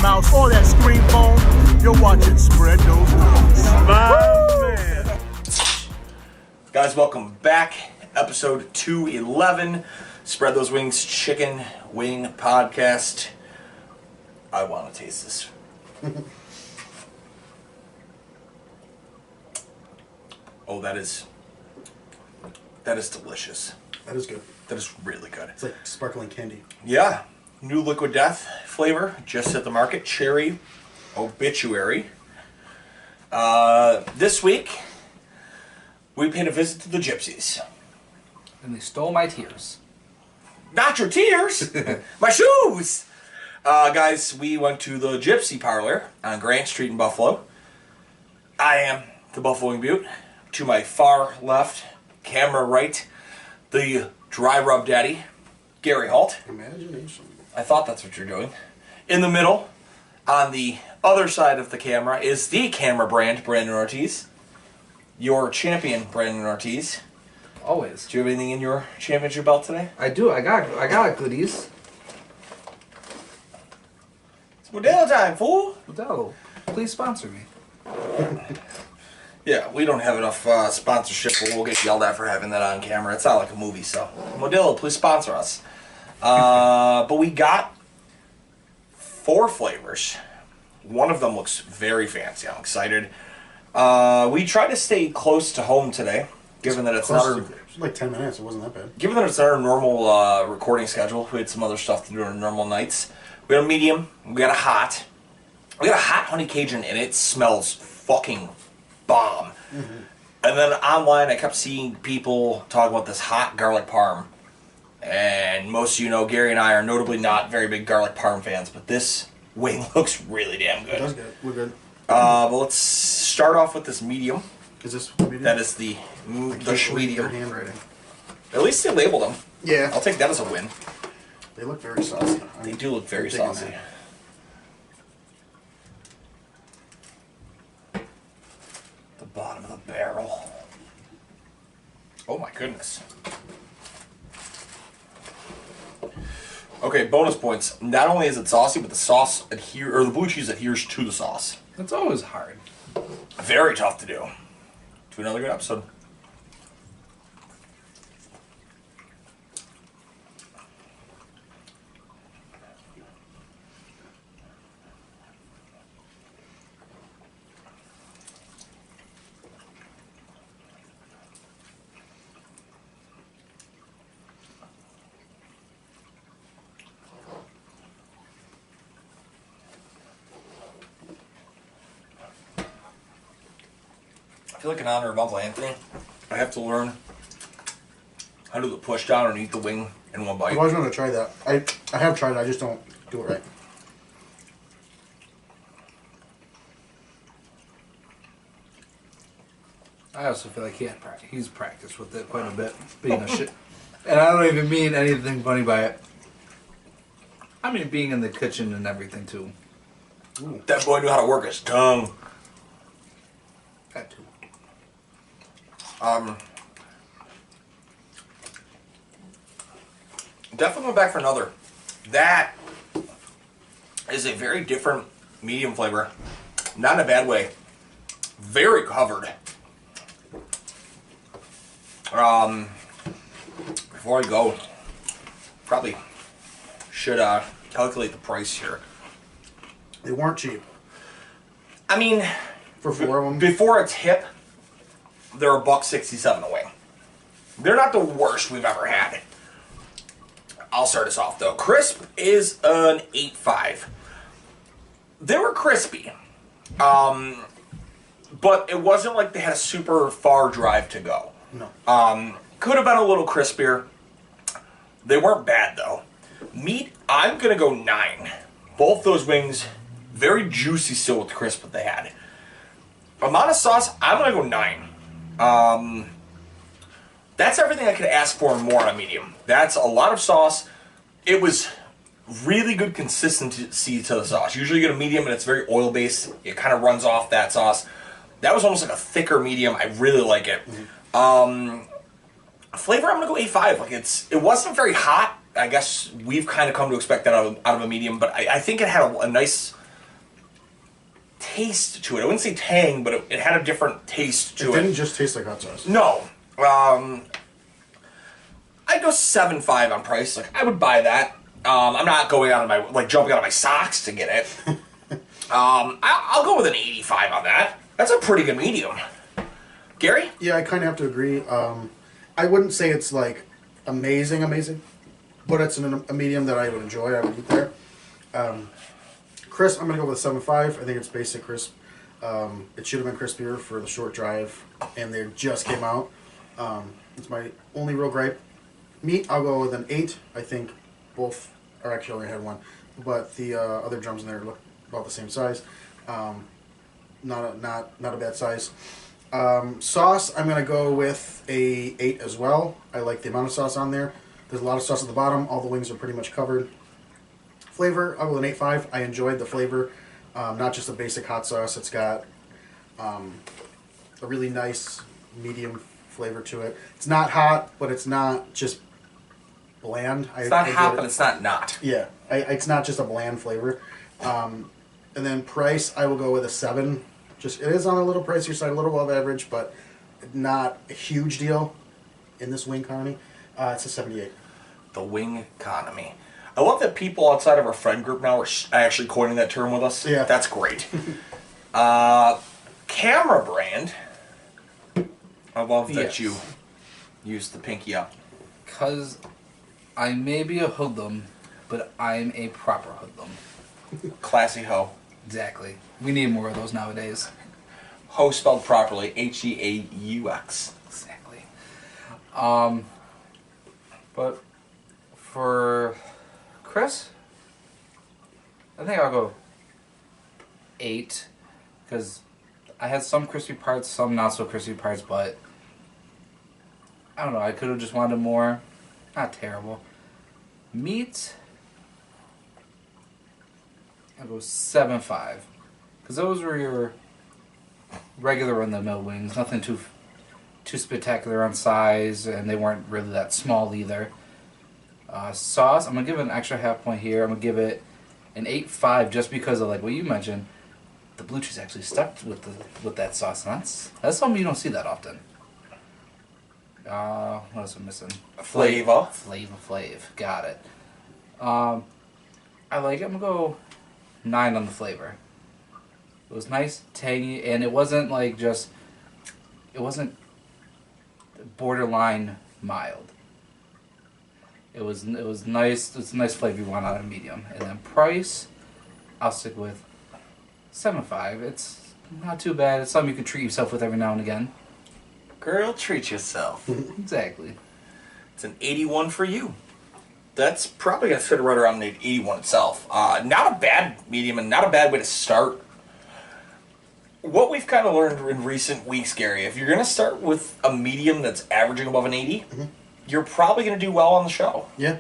mouse, or that screen phone, you're watching Spread Those Wings. My man. Guys, welcome back. Episode 211, Spread Those Wings Chicken Wing Podcast. I want to taste this. Oh, that is delicious. That is good. That is really good. It's like sparkling candy. Yeah. New Liquid Death flavor, just hit the market. Cherry Obituary. This week, we paid a visit to the Gypsies. And they stole my tears. Not your tears! My shoes! Guys, we went to the Gypsy Parlor on Grant Street in Buffalo. I am the Buffalo Wing Butte. To my far left, camera right, the dry rub daddy, Gary Holt. Imagination. I thought that's what you're doing. In the middle, on the other side of the camera, is the camera brand, Brandon Ortiz. Your champion, Brandon Ortiz. Always. Do you have anything in your championship belt today? I do. I got goodies. It's Modelo time, fool! Modelo, please sponsor me. Yeah, we don't have enough sponsorship, but we'll get yelled at for having that on camera. It's not like a movie, so Modelo, please sponsor us. But we got 4 flavors. One of them looks very fancy. I'm excited. We tried to stay close to home today, given that it's not our, It was like 10 minutes. It wasn't that bad. given that it's not our normal recording schedule. We had some other stuff to do on normal nights. We got a medium. We got a hot. We got a hot honey Cajun, and it smells fucking bomb. Mm-hmm. And then online, I kept seeing people talk about this hot garlic parm. And most of you know, Gary and I are notably not very big garlic parm fans, but this wing looks really damn good. It does good. We're good. But let's start off with this medium. Is this medium? That is the medium. Handwriting. At least they labeled them. Yeah. I'll take that as a win. They look very saucy. They do look very I'm digging saucy. that. The bottom of the barrel. Oh my goodness. Okay, bonus points. Not only is it saucy, but the sauce the blue cheese adheres to the sauce. It's always hard. Very tough to do. To another good episode. I feel like in honor of Uncle Anthony, I have to learn how to do the push down and eat the wing in one bite. I've always wanted to try that. I have tried it. I just don't do it right. I also feel like he's practiced with it quite a bit, being a shit. And I don't even mean anything funny by it. I mean being in the kitchen and everything too. Ooh. That boy knew how to work his tongue. That too. Definitely going back for another. That is a very different medium flavor. Not in a bad way. Very covered. Before I go, probably should calculate the price here. They weren't cheap. I mean, For 4 of them? before a tip, they're $1.67 a wing. They're not the worst we've ever had. I'll start us off though. Crisp is an 8.5. They were crispy, but it wasn't like they had a super far drive to go. No. Could have been a little crispier. They weren't bad though. Meat, I'm gonna go 9. Both those wings, very juicy still with the crisp that they had. Amount of sauce, I'm gonna go 9. That's everything I could ask for and more on a medium. That's a lot of sauce. It was really good consistency to the sauce. Usually you get a medium and it's very oil based. It kind of runs off that sauce. That was almost like a thicker medium. I really like it. Flavor, I'm gonna go 8.5. Like it wasn't very hot. I guess we've kind of come to expect that out of a medium, but I think it had a nice taste to it. I wouldn't say tang, but it had a different taste to It it. didn't just taste like hot sauce. No. I'd go 7.5 on price. Like, I would buy that. I'm not going out of my, like, jumping out of my socks to get it. I'll go with an 85 on that. That's a pretty good medium. Gary? Yeah, I kind of have to agree. I wouldn't say it's like amazing, but it's a medium that I would enjoy. I would eat there. Crisp, I'm going to go with a 7.5. I think it's basic crisp. It should have been crispier for the short drive, and they just came out. It's my only real gripe. Meat, I'll go with an 8. I think both, or actually only had one, but the other drums in there look about the same size. Not a bad size. Sauce, I'm going to go with a 8 as well. I like the amount of sauce on there. There's a lot of sauce at the bottom. All the wings are pretty much covered. Flavor, I'll go with an 8.5. I enjoyed the flavor. Not just a basic hot sauce. It's got a really nice medium flavor to it. It's not hot, but it's not just bland. It's not hot, but it's not. Yeah, it's not just a bland flavor. And then price, I will go with a 7. Just it is on a little pricier side, a little above average, but not a huge deal in this wing economy. It's a 78. The wing economy. I love that people outside of our friend group now are actually coining that term with us. Yeah. That's great. Camera brand. I love that Yes. you used the pinky up. Because I may be a hoodlum, but I'm a proper hoodlum. Classy hoe. Exactly. We need more of those nowadays. Hoe spelled properly. Heaux. Exactly. But for Chris, I think I'll go 8, because I had some crispy parts, some not so crispy parts, but I don't know, I could have just wanted more. Not terrible. Meat, I'll go 7.5, because those were your regular run-of-the-mill wings, nothing too spectacular on size, and they weren't really that small either. Sauce, I'm gonna give it an extra half point here. I'm gonna give it an 8.5 just because of like what you mentioned. The blue cheese actually stuck with that sauce, and that's something you don't see that often. What else am I missing? Flavor. Flav. Got it. I like it. I'm gonna go 9 on the flavor. It was nice, tangy, and it wasn't like just. It wasn't borderline mild. It was nice. It's a nice flavor you want out of medium. And then price, I'll stick with 7.5. It's not too bad. It's something you can treat yourself with every now and again. Girl, treat yourself. Exactly. It's an 81 for you. That's probably going to sit right around an 81 itself. Not a bad medium and not a bad way to start. What we've kind of learned in recent weeks, Gary, if you're going to start with a medium that's averaging above an 80, you're probably going to do well on the show. Yeah.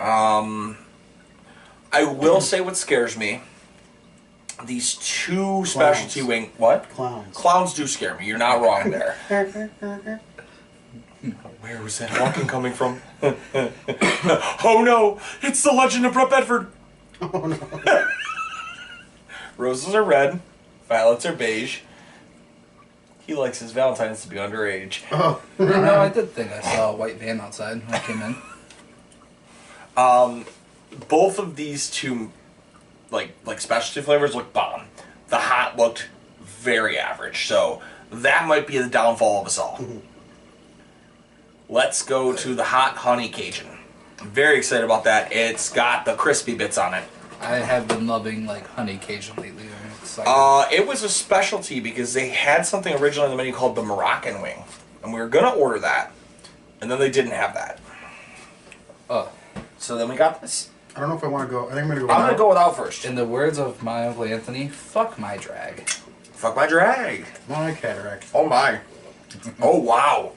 I will say what scares me. These two specialty wing... What? Clowns. Clowns do scare me. You're not wrong there. Where was that honking coming from? Oh no! It's the Legend of Brett Bedford! Oh no. Roses are red. Violets are beige. He likes his Valentines to be underage. Oh. No, I did think I saw a white van outside when I came in. Both of these two, like specialty flavors, look bomb. The hot looked very average, so that might be the downfall of us all. Let's go to the hot honey Cajun. I'm very excited about that. It's got the crispy bits on it. I have been loving like honey Cajun lately. I'm excited. It was a specialty because they had something originally on the menu called the Moroccan wing, and we were gonna order that, and then they didn't have that. So then we got this. I don't know if I want to go. I think I'm going to go. I'm gonna go without first. In the words of my Uncle Anthony, fuck my drag. Fuck my drag. My cataract. Oh my. Oh wow.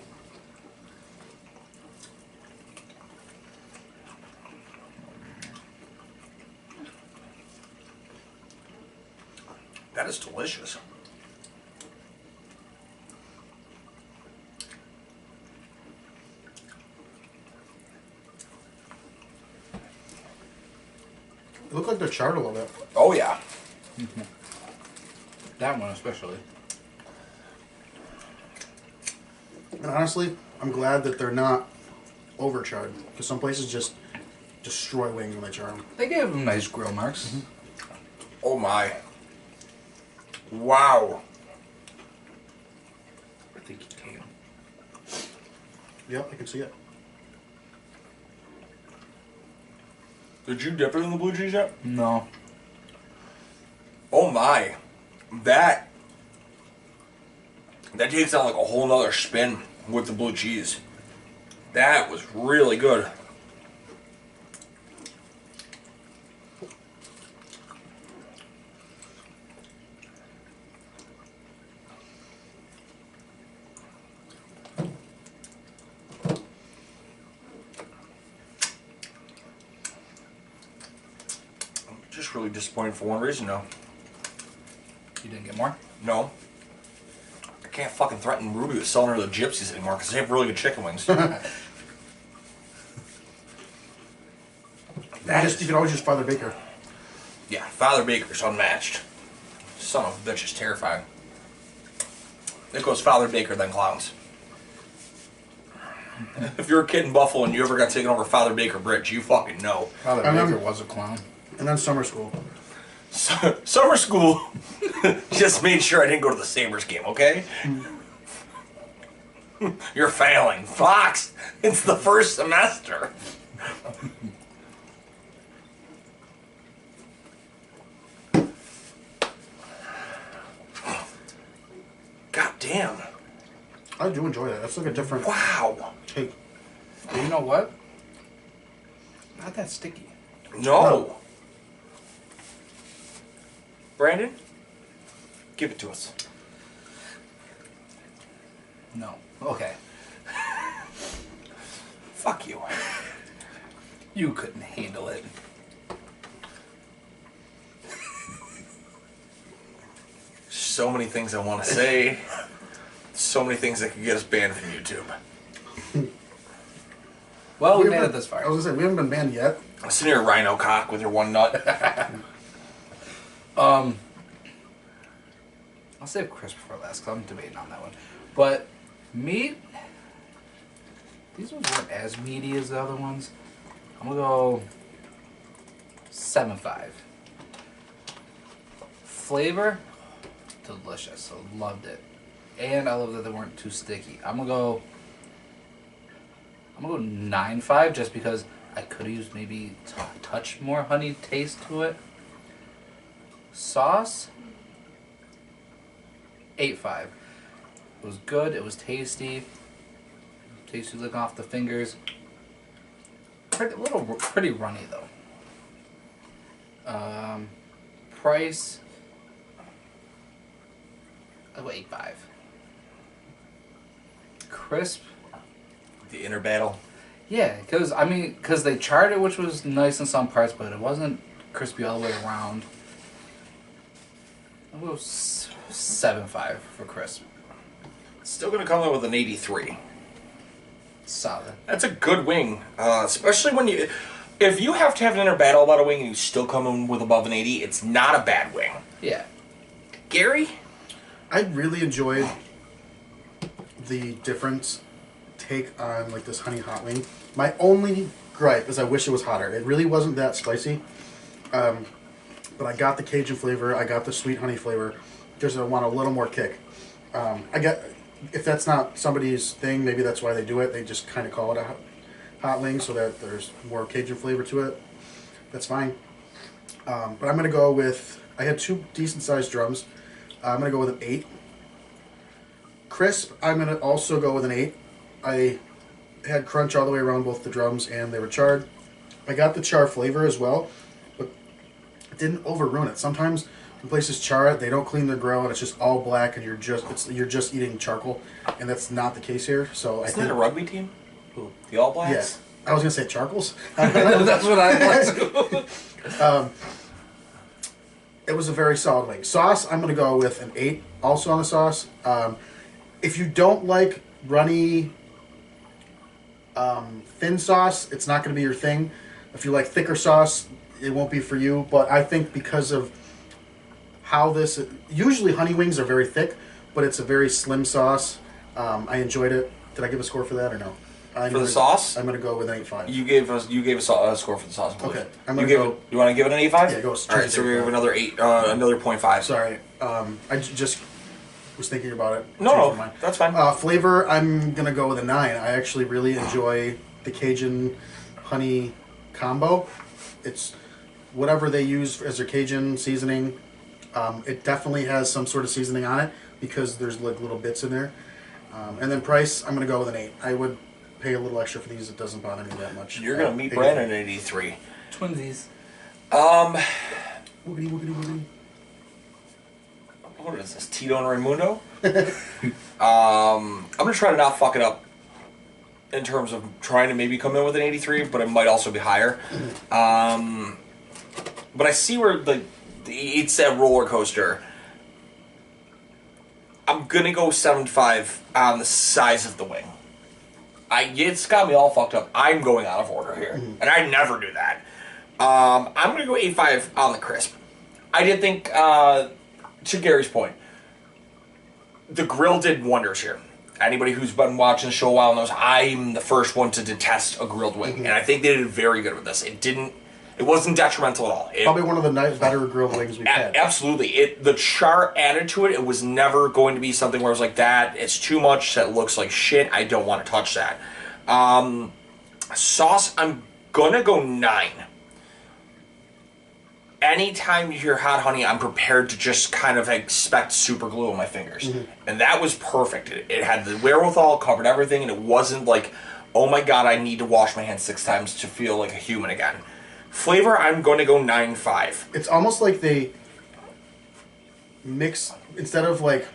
That is delicious. It looked like they're charred a little bit. Oh yeah. That one especially. And honestly, I'm glad that they're not overcharred, because some places just destroy wings when they char them. They gave them nice grill marks. Oh my. Wow. I think he came. Yep, I can see it. Did you dip it in the blue cheese yet? No. Oh my. That takes on like a whole nother spin with the blue cheese. That was really good. I'm just really disappointed for one reason though. You didn't get more? No. I can't fucking threaten Ruby with selling her the Gypsies anymore because they have really good chicken wings. You can always use Father Baker. Yeah, Father Baker's unmatched. Son of a bitch is terrifying. It goes Father Baker, then clowns. If you're a kid in Buffalo and you ever got taken over Father Baker Bridge, you fucking know. Father I Baker remember- was a clown. And then summer school. Summer school just made sure I didn't go to the Sabres game, okay? You're failing. Fox, it's the first semester. God damn. I do enjoy that. That's like a different Wow. take. But you know what? Not that sticky. No. Brandon, give it to us. No. Okay. Fuck you. You couldn't handle it. So many things I want to say. So many things that could get us banned from YouTube. Well, we made haven't- it this far. I was gonna say, we haven't been banned yet. Listen here, rhino cock with your one nut. I'll save crisp for last because I'm debating on that one. But meat, these ones weren't as meaty as the other ones. I'm gonna go 7.5. Flavor, delicious. I loved it, and I love that they weren't too sticky. I'm gonna go 9.5 just because I could have used maybe a touch more honey taste to it. Sauce, 8.5. It was good. It was tasty. Tasty looking off the fingers. Pretty runny though. Price, I'll go 8.5. Crisp. The inner battle. Yeah, because they charred it, which was nice in some parts, but it wasn't crispy all the way around. I'll go 7.5 for crisp. Still gonna come in with an 83. Solid. That's a good wing, especially when if you have to have an inner battle about a wing and you still come in with above an 80, it's not a bad wing. Yeah. Gary? I really enjoyed the different take on like this honey hot wing. My only gripe is I wish it was hotter. It really wasn't that spicy. But I got the Cajun flavor, I got the sweet honey flavor. Just I want a little more kick. I get if that's not somebody's thing, maybe that's why they do it. They just kind of call it a hot wing so that there's more Cajun flavor to it. That's fine. But I'm gonna go with. I had two decent sized drums. I'm gonna go with an 8. Crisp, I'm gonna also go with an 8. I had crunch all the way around both the drums and they were charred. I got the char flavor as well, but it didn't over ruin it. Sometimes when places char it, they don't clean their grill and it's just all black and you're just eating charcoal, and that's not the case here. So Isn't that a rugby team? Who? The All Blacks? Yes. I was gonna say charcoals. That's what I like. It was a very solid wing. Sauce, I'm gonna go with an 8. Also on the sauce. If you don't like runny, thin sauce, it's not gonna be your thing. If you like thicker sauce, it won't be for you. But I think because of how this. Usually, honey wings are very thick, but it's a very slim sauce. I enjoyed it. Did I give a score for that or no? For the sauce? I'm gonna go with an 8.5. You gave a score for the sauce. I believe. Okay, I'm gonna go. You want to give it an 8.5? Yeah, go All straight right, so to we have 8.5. another 8, another 0.5. Sorry, just was thinking about it. No, Changed no, my mind. that's fine. Flavor, I'm gonna go with a 9. I actually really enjoy the Cajun honey combo. It's whatever they use as their Cajun seasoning. It definitely has some sort of seasoning on it because there's like little bits in there. And then price, I'm gonna go with an 8. I would pay a little extra for these. It doesn't bother me that much. You're gonna meet Brandon at 83. Twinsies. Woogity, woogity, woogity. What is this? Tito and Raimundo? I'm gonna try to not fuck it up in terms of trying to maybe come in with an 83, but it might also be higher. But I see where it's that roller coaster. I'm gonna go 7.5 on the size of the wing. It's got me all fucked up. I'm going out of order here, and I never do that. I'm gonna go 8.5 on the crisp. I did think, to Gary's point, the grill did wonders here. Anybody who's been watching the show a while knows I'm the first one to detest a grilled wing, and I think they did very good with this. It wasn't detrimental at all. Probably one of the better grilled wings we've had. Absolutely. The char added to it. It was never going to be something where I was like, that it's too much, that looks like shit, I don't want to touch that. Sauce, I'm gonna go 9. Anytime you hear hot honey, I'm prepared to just kind of expect super glue on my fingers. And that was perfect. It had the wherewithal, covered everything, and it wasn't like, oh my god, I need to wash my hands 6 times to feel like a human again. Flavor, I'm going to go 9.5. It's almost like they mix, instead of like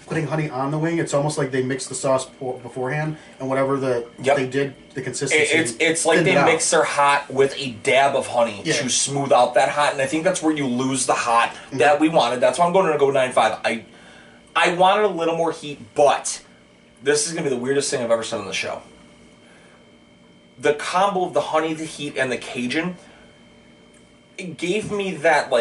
putting honey on the wing, it's almost like they mix the sauce beforehand, and whatever they did, the consistency. It's like they mix their hot with a dab of honey to smooth out that hot, and I think that's where you lose the hot that we wanted. That's why I'm going to go 9.5. I wanted a little more heat, but this is going to be the weirdest thing I've ever said on the show. The combo of the honey, the heat, and the Cajun, it gave me that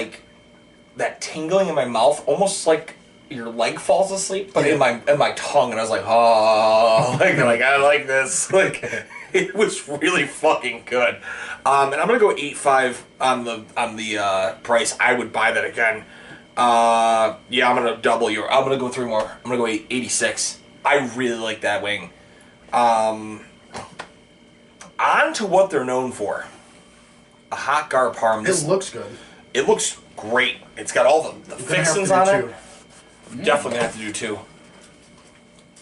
tingling in my mouth, almost like your leg falls asleep, but in my tongue, and I was like, oh, like I like this. It was really fucking good. And I'm gonna go 8.5 on the price. I would buy that again. I'm gonna double I'm gonna go 3 more. I'm gonna go 86. I really like that wing. On to what they're known for. A Hot Gar parm. It looks good. It looks great. It's got all the fixings on it. Definitely gonna have to do 2.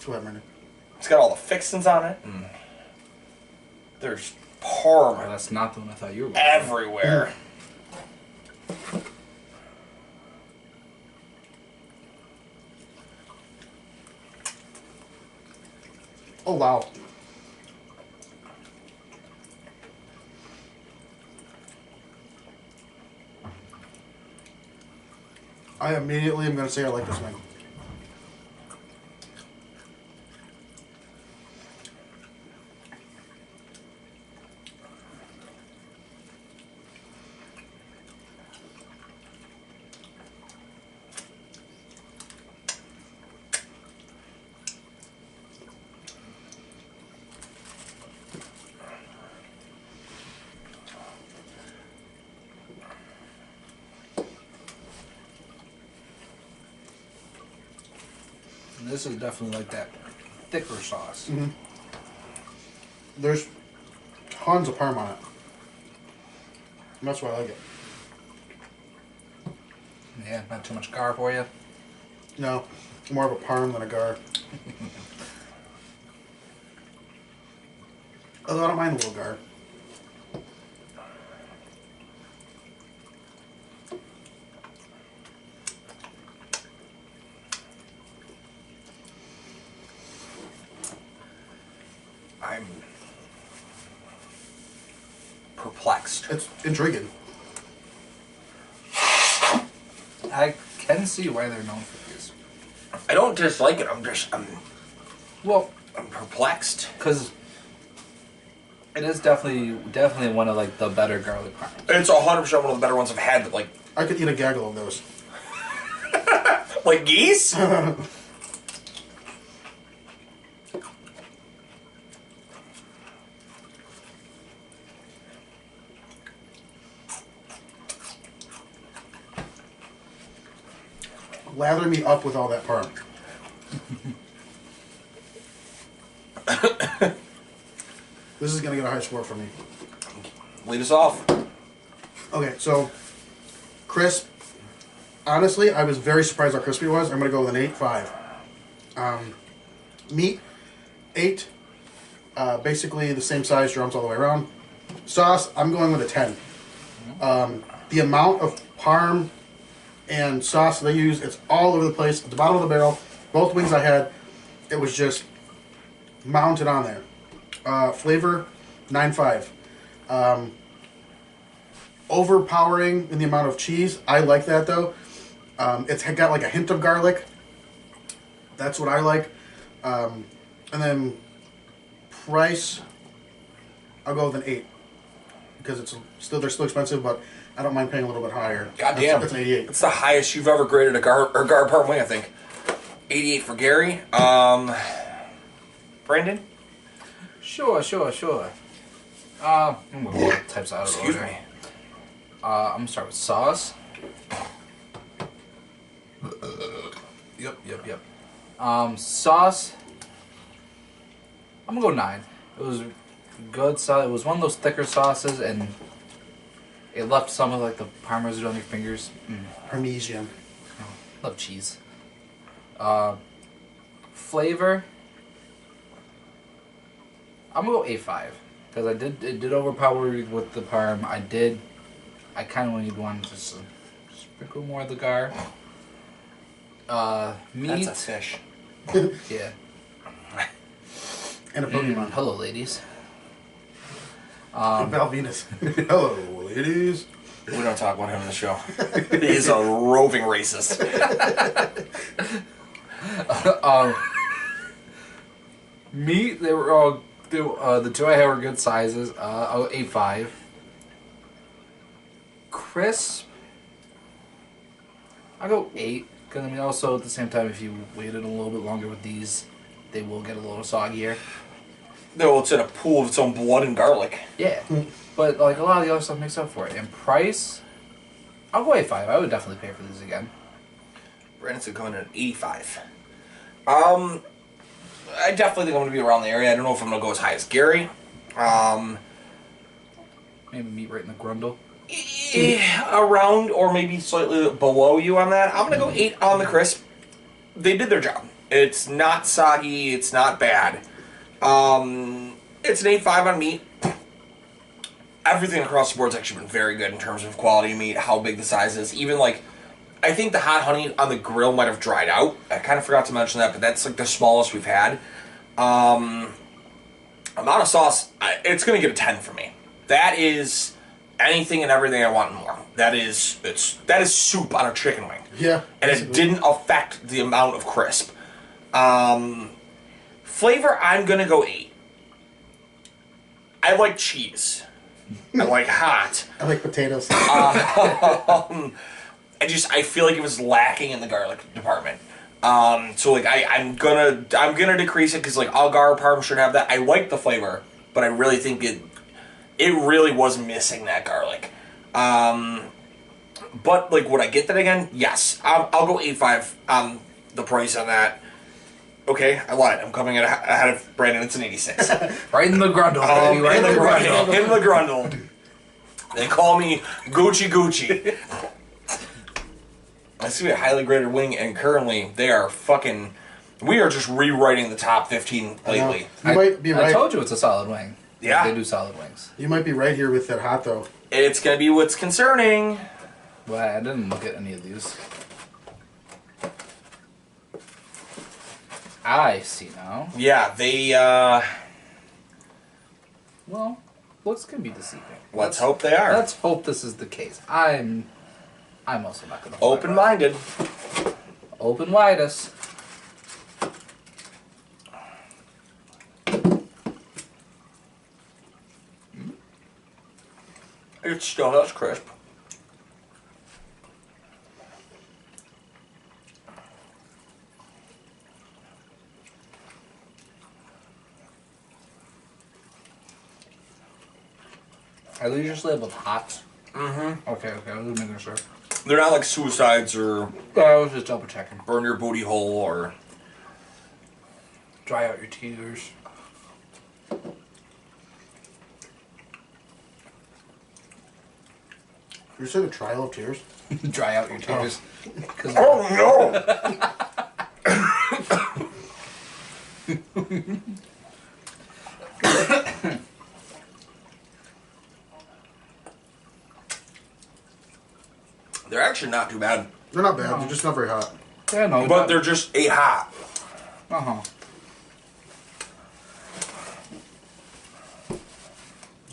Go ahead, Brandon. It's got all the fixings on it. There's parm That's not the one I thought you were. everywhere. Oh, wow. I immediately am going to say I like this wing. This is definitely like that thicker sauce. There's tons of parm on it. And that's why I like it. Yeah, not too much gar for you. No, more of a parm than a gar. Although I don't mind a little gar. I'm perplexed. It's intriguing. I can see why they're known for these. I don't dislike it. I'm perplexed. Because it is definitely one of like the better garlic parm. It's 100% one of the better ones I've had. That I could eat a gaggle of those. Like geese? Lather me up with all that parm. This is gonna get a high score for me. Lead us off. Okay, so crisp. Honestly, I was very surprised how crispy it was. I'm gonna go with an 8.5. Meat, 8. Basically the same size, drums all the way around. Sauce, I'm going with a 10. The amount of parm and sauce they use, it's all over the place. At the bottom of the barrel, both wings I had, it was just mounted on there. Flavor, 9.5. Overpowering in the amount of cheese. I like that though. It's got like a hint of garlic. That's what I like. And then price, I'll go with an 8 because they're still expensive, but I don't mind paying a little bit higher. Goddamn, that's an 88. It's the highest you've ever graded a gar parm wing, I think. 88 for Gary. Brandon. Sure. I'm gonna go types out of Excuse order. me. I'm gonna start with sauce. Yep. Sauce. I'm gonna go 9. It was good sauce. It was one of those thicker sauces, and it left some of like the parmesan on your fingers. Parmesan. Love cheese. Flavor. I'm gonna go 8.5 because it did overpower with the parm. I kind of only wanted to sprinkle more of the gar. Meat. That's a fish. Yeah. And a Pokemon. Hello, ladies. Val Venus. Hello, ladies. We don't talk about him in the show. He is a roving racist. Meat. They were all. The two I had were good sizes. I'll go 8.5. Crisp. I'll go 8. Because I mean, also at the same time, if you waited a little bit longer with these, they will get a little soggier. No, it's in a pool of its own blood and garlic. Yeah, but like a lot of the other stuff makes up for it. And price, I'll go 8.5. I would definitely pay for these again. Brandon's going at an 85. I definitely think I'm going to be around the area. I don't know if I'm going to go as high as Gary. Maybe meet right in the grundle. Around or maybe slightly below you on that. I'm going to go 8 on the crisp. They did their job. It's not soggy. It's not bad. It's an 8.5 on meat. Everything across the board's actually been very good in terms of quality of meat, how big the size is. Even like, I think the hot honey on the grill might have dried out. I kind of forgot to mention that, but that's like the smallest we've had. Amount of sauce, it's going to get a 10 for me. That is anything and everything I want and more. That is soup on a chicken wing. Yeah. And it didn't affect the amount of crisp. Flavor, I'm going to go 8. I like cheese. I like hot. I like potatoes. I feel like it was lacking in the garlic department. So like I'm gonna decrease it because like all gar parm should have that. I like the flavor, but I really think it really was missing that garlic. But like would I get that again? Yes. I'll go 8.5 on the price on that. Okay, I lied. I'm coming ahead of Brandon. It's an 86. Right in the grundle. Baby, right in the grundle. In the grundle. They call me Gucci. I see a highly graded wing, and currently they are fucking. We are just rewriting the top 15 lately. You might be right. I told you it's a solid wing. Yeah. They do solid wings. You might be right here with that hot though. It's gonna be what's concerning. Well, I didn't look at any of these. I see now. Yeah, they. Well, looks can be deceiving. Let's hope they are. Let's hope this is the case. I'm also not gonna. Open-minded. Open widest. It still has crisp. Are they usually labeled hot? Mm-hmm. Okay, I was making sure. They're not like suicides or I was just double checking. burn your booty hole or... Dry out your tears. You said a trial of tears? Dry out your tears. Oh, no! They're actually not too bad. They're not bad. They're just not very hot. Yeah, no. But they're just a hot. Uh-huh.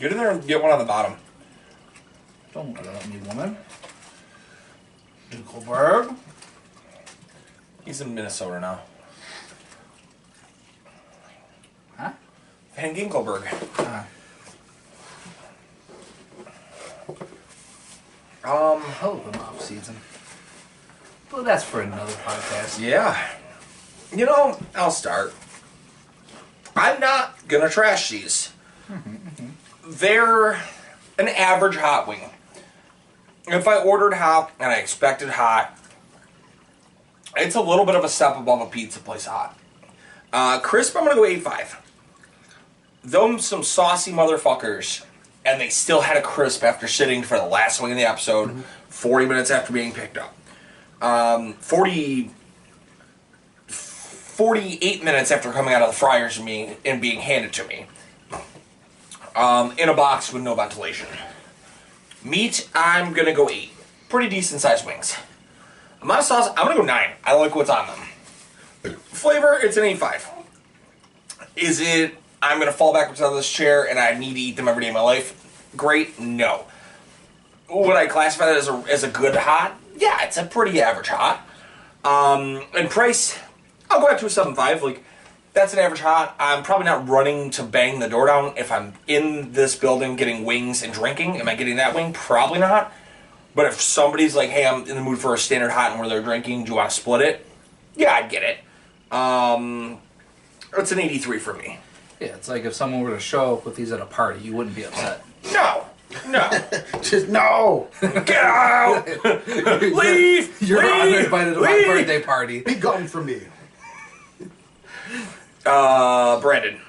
Get in there and get one on the bottom. Don't let me, woman. Dinkelberg. He's in Minnesota now. Huh? Van Ginkelberg. Hell of an off season. But that's for another podcast. Yeah. You know, I'll start. I'm not gonna trash these. They're an average hot wing. If I ordered hot and I expected hot, it's a little bit of a step above a pizza place hot. Crisp, I'm gonna go 8.5. Them some saucy motherfuckers, and they still had a crisp after sitting for the last wing of the episode, 40 minutes after being picked up. 48 minutes after coming out of the fryers and being handed to me. In a box with no ventilation. Meat, I'm gonna go 8. Pretty decent sized wings. Amount of sauce, I'm gonna go 9. I like what's on them. Flavor, it's an 8.5. Is it, I'm gonna fall backwards out of this chair and I need to eat them every day of my life? Great, no. Would I classify that as a good hot? Yeah, it's a pretty average hot. And price, I'll go back to a 7.5. Like, that's an average hot. I'm probably not running to bang the door down if I'm in this building getting wings and drinking. Am I getting that wing? Probably not. But if somebody's like, hey, I'm in the mood for a standard hot and where they're drinking, do you want to split it? Yeah, I'd get it. It's an 83 for me. Yeah, it's like if someone were to show up with these at a party, you wouldn't be upset. No. Just no! Get out! Leave! You're Leave! uninvited to my Leave! birthday party. Be gone from me. Brandon.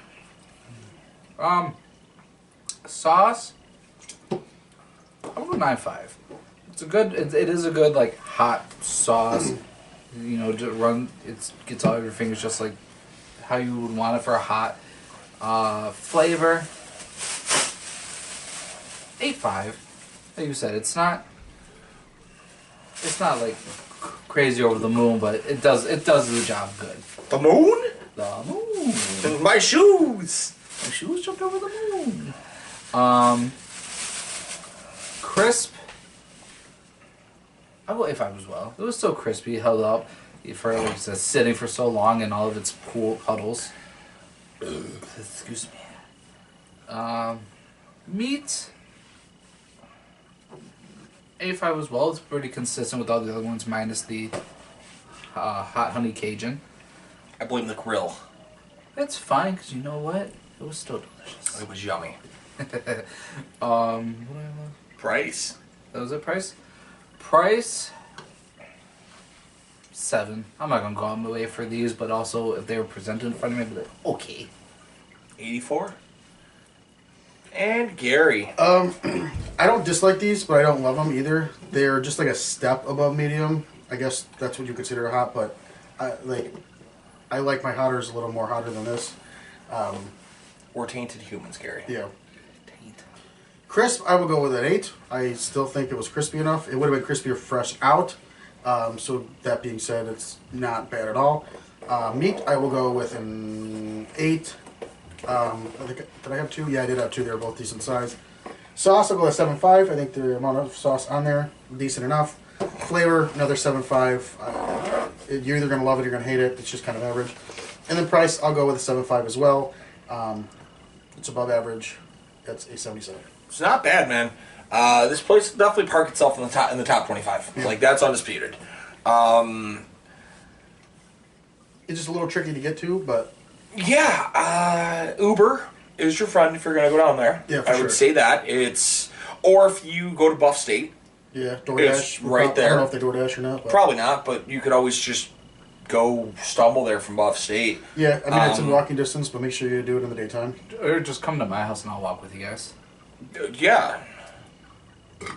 Sauce. I'll go 9.5. It's a good. It is a good like hot sauce. You know, to run. It gets all over your fingers just like how you would want it for a hot. Flavor. 8.5. Like you said, it's not. It's not like crazy over the moon, but it does the job good. The moon? The moon. My shoes! My shoes jumped over the moon. Crisp. I'll go 8.5 as well. It was so crispy, held up for like sitting for so long in all of its cool puddles. Excuse me. Meat. 8.5 as well. It's pretty consistent with all the other ones, minus the hot honey Cajun. I blame the grill. That's fine, because you know what? It was still delicious. It was yummy. Price? That was it, price? Price? 7. I'm not going to go on my way for these, but also if they were presented in front of me, I'd be like, okay. 84? And Gary. I don't dislike these, but I don't love them either. They're just like a step above medium. I guess that's what you consider hot, but I like my hotters a little more hotter than this. We're tainted humans, Gary. Yeah. Taint. Crisp, I will go with an 8. I still think it was crispy enough. It would have been crispier fresh out. So that being said, it's not bad at all. Meat, I will go with an 8. I think, did I have 2? Yeah, I did have 2. They were both decent size. Sauce, I'll go with 7.5. I think the amount of sauce on there, decent enough. Flavor, another 7.5. You're either going to love it or you're going to hate it. It's just kind of average. And then price, I'll go with a 7.5 as well. It's above average. That's a 77. It's not bad, man. This place definitely parked itself in the top 25. Yeah. Like, that's undisputed. It's just a little tricky to get to, but... Yeah, Uber is your friend if you're going to go down there. Yeah, for I sure. would say that. It's Or if you go to Buff State, Yeah, DoorDash. It's right I there. don't know if they DoorDash or not. But probably not, but you could always just go stumble there from Buff State. yeah, I mean, it's in walking distance, but make sure you do it in the daytime. Or just come to my house and I'll walk with you guys. Yeah.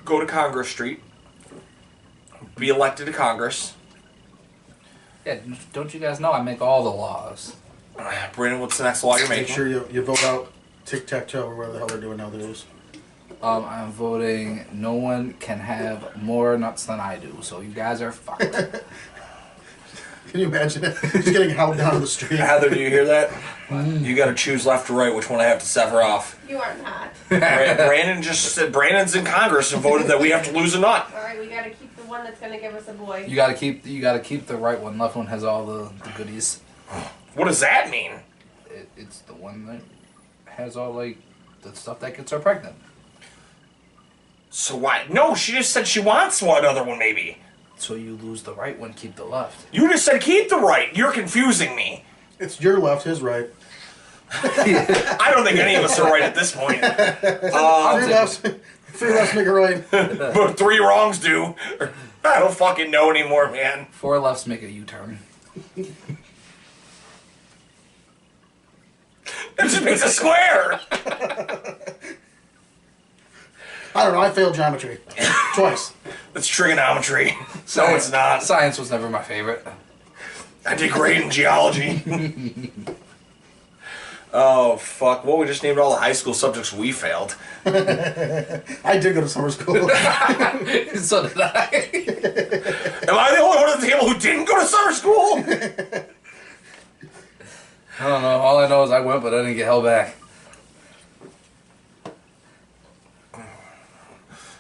Go to Congress Street. Be elected to Congress. Yeah, don't you guys know I make all the laws? Brandon, what's the next law you're Make making? sure you vote out tic-tac-toe or whatever the hell they're doing nowadays. I'm voting no one can have more nuts than I do, so you guys are fucked. Can you imagine it? Just getting held down the street. Heather, do you hear that? You got to choose left or right which one I have to sever off. You are not. Brandon just said Brandon's in Congress and voted that we have to lose a nut. All right, we gotta keep the one that's gonna give us a boy. You gotta keep the right one. Left one has all the goodies. What does that mean? It's the one that has all like the stuff that gets her pregnant. So why? No, she just said she wants one other one maybe. So you lose the right one, keep the left. You just said keep the right. You're confusing me. It's your left, his right. I don't think any of us are right at this point. Three lefts make a right. But 3 wrongs do. I don't fucking know anymore, man. 4 lefts make a U-turn. It just makes a square. I don't know. I failed geometry twice. That's trigonometry. No, it's not. Science was never my favorite. I did great in geology. Oh, fuck. Well, we just named all the high school subjects we failed. I did go to summer school. So did I. Am I the only one at the table who didn't go to summer school? I don't know. All I know is I went, but I didn't get held back.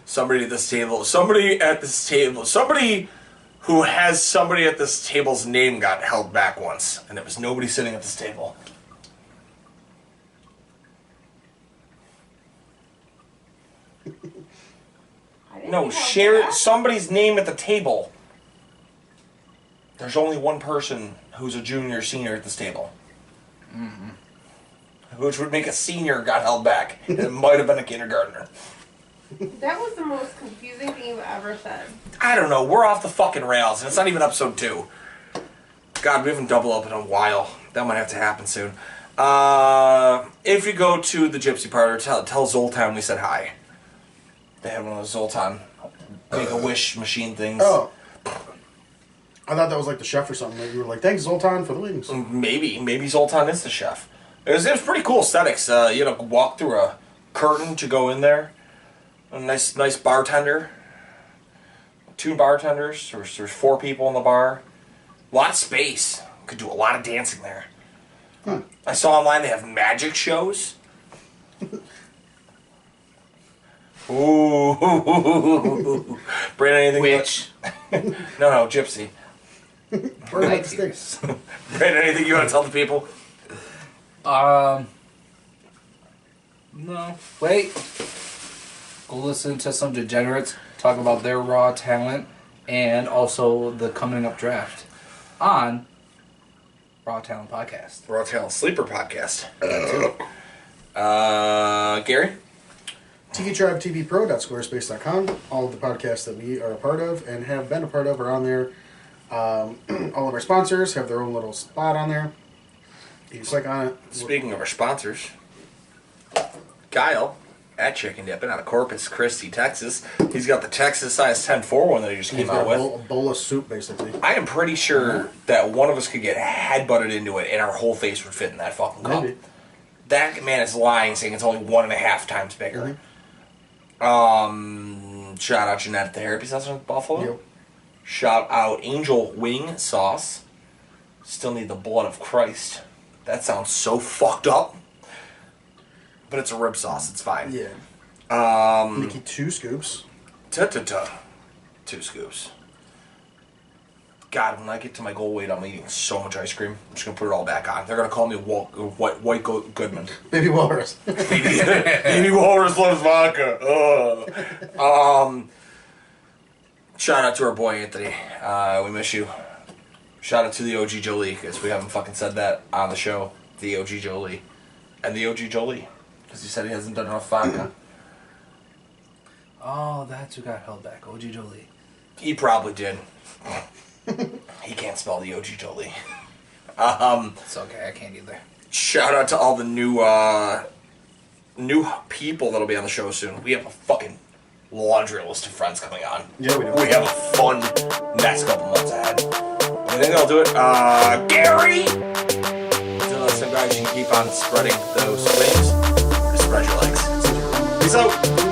Somebody at this table, somebody who has somebody at this table's name got held back once, and it was nobody sitting at this table. I didn't No, get held share back. somebody's name at the table. There's only one person who's a junior or senior at this table. Mm-hmm. Which would make a senior got held back. And it might have been a kindergartner. That was the most confusing thing you've ever said. I don't know. We're off the fucking rails, and it's not even episode 2. God, we haven't double up in a while. That might have to happen soon. If you go to the Gypsy Parlor, tell Zoltan we said hi. They had one of those Zoltan Make-A-Wish machine things. Oh. I thought that was like the chef or something. Like you were like, thanks, Zoltan, for the wings. Maybe Zoltan is the chef. It was pretty cool aesthetics. You had to walk through a curtain to go in there. A nice bartender. 2 bartenders. There's 4 people in the bar. A lot of space. Could do a lot of dancing there. Huh. I saw online they have magic shows. Ooh. Brandon, anything? Which? No, Gypsy. Burn like sticks. Brandon, anything you want to tell the people? No. Wait. Go listen to some degenerates talk about their raw talent and also the coming up draft on Raw Talent Podcast. Raw Talent Sleeper Podcast. Gary? TikiTribeTVPro.squarespace.com. All of the podcasts that we are a part of and have been a part of are on there. All of our sponsors have their own little spot on there. You just click on it. Speaking of our sponsors, Kyle at Chicken Dippin' out of Corpus Christi, Texas. He's got the Texas size 10-4 one that he just He's came got out with. a bowl of soup, basically. I am pretty sure that one of us could get headbutted into it and our whole face would fit in that fucking cup. Maybe. That man is lying, saying it's only 1.5 times bigger. Shout out Jeanette at the Therapy Sauce in Buffalo. Yep. Shout out Angel Wing Sauce. Still need the blood of Christ. That sounds so fucked up. But it's a rib sauce. It's fine. Yeah. Mickey 2 scoops. 2 scoops. God, when I get to my goal weight, I'm eating so much ice cream. I'm just going to put it all back on. They're going to call me White Goodman. Baby Walrus. Baby Walrus loves vodka. Shout out to our boy Anthony. We miss you. Shout out to the OG Jolie, because we haven't fucking said that on the show. The OG Jolie. And the OG Jolie. Because he said he hasn't done enough vodka. Oh, that's who got held back. OG Jolie. He probably did. He can't spell the OG Jolie. It's okay. I can't either. Shout out to all the new people that'll be on the show soon. We have a fucking laundry list of friends coming on. Yeah, we do. We have a fun next couple months ahead. I think I'll do it. Gary! Until next time, guys, you can keep on spreading those wings. Spread your legs. Peace out.